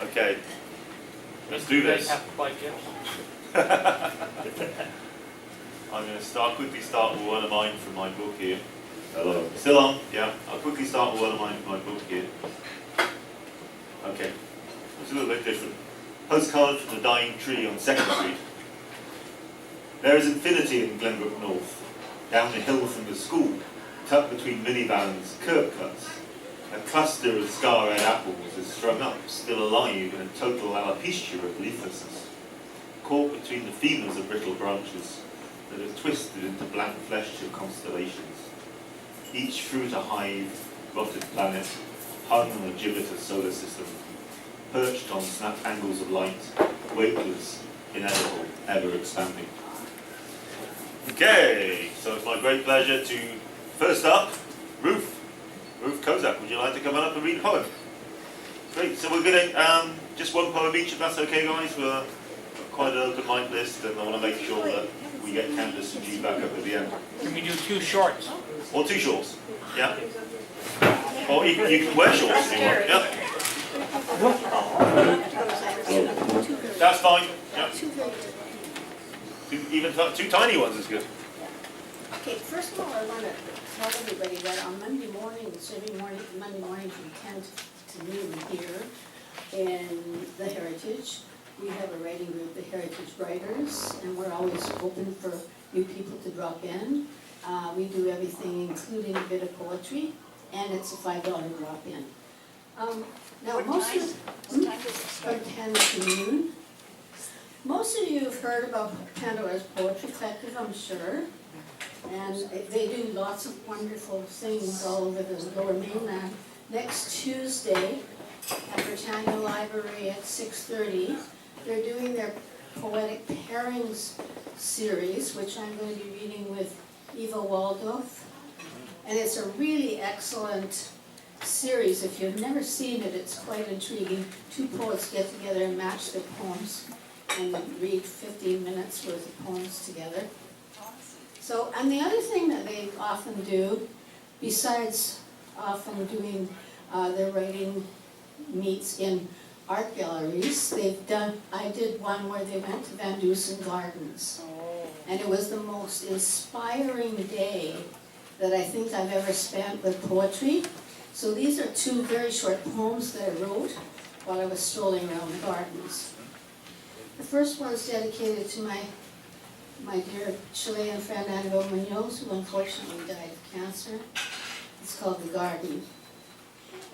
Okay, let's do You guys this. have to buy gifts. I'm going to quickly start with one of mine from my book here. Hello. Still on? Yeah. I'll quickly start with one of mine from my book here. Okay, it's a little bit different. Postcard from the Dying Tree on 2nd Street. There is infinity in Glenbrook North. Down the hill from the school, tucked between minivans, curb cuts. A cluster of scar-red apples is strung up, still alive in a total alopecia of leaflessness. Caught between the femurs of brittle branches that are twisted into blank flesh of constellations. Each fruit a hive, rotted planet, hung on a gibbet of solar system, perched on snap angles of light, weightless, inedible, ever expanding. Okay, so it's my great pleasure to, first up, Ruth Kozak. Would you like to come on up and read a poem? Great, so we're going to, just one poem each, if that's okay, guys. We're got quite an open mic list, and I want to make sure that we get Candace and you back up at the end. Can we do 2 shorts? Or 2 shorts, yeah? Or you can wear shorts if you want, yeah? That's fine, yeah. Even 2 tiny ones is good. Okay, first of all, I want to tell everybody that on Monday mornings, Monday mornings from 10 to noon here in the Heritage, we have a writing group, the Heritage Writers, and we're always open for new people to drop in. We do everything, including a bit of poetry, and it's a $5 drop-in. Now, most of from 10 to noon. Most of you have heard about Pandora's Poetry Collective, I'm sure. And they do lots of wonderful things all over the Lower Mainland. Next Tuesday, at Britannia Library at 6:30, they're doing their Poetic Pairings series, which I'm going to be reading with Eva Waldorf. And it's a really excellent series. If you've never seen it, it's quite intriguing. 2 poets get together and match their poems and read 15 minutes worth of poems together. So, and the other thing that they often do, besides often doing their writing meets in art galleries, I did one where they went to Van Dusen Gardens. And it was the most inspiring day that I think I've ever spent with poetry. So these are 2 very short poems that I wrote while I was strolling around the gardens. The first one is dedicated to my dear Chilean friend Annabelle Munoz, who unfortunately died of cancer. It's called The Garden.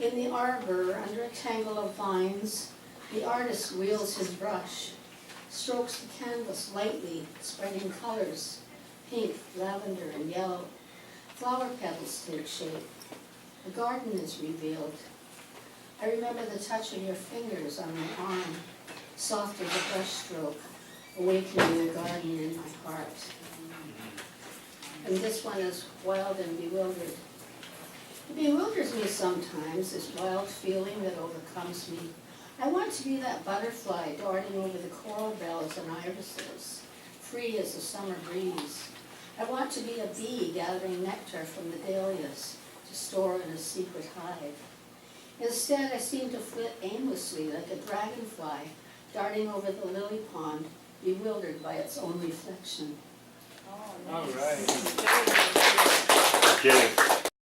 In the arbor, under a tangle of vines, the artist wheels his brush, strokes the canvas lightly, spreading colors, pink, lavender, and yellow. Flower petals take shape. The garden is revealed. I remember the touch of your fingers on my arm, soft as a brush stroke, awakening the garden in my heart. And this one is Wild and Bewildered. It bewilders me sometimes, this wild feeling that overcomes me. I want to be that butterfly darting over the coral bells and irises, free as the summer breeze. I want to be a bee gathering nectar from the dahlias to store in a secret hive. Instead, I seem to flit aimlessly like a dragonfly darting over the lily pond, bewildered by its own reflection. All right. Okay.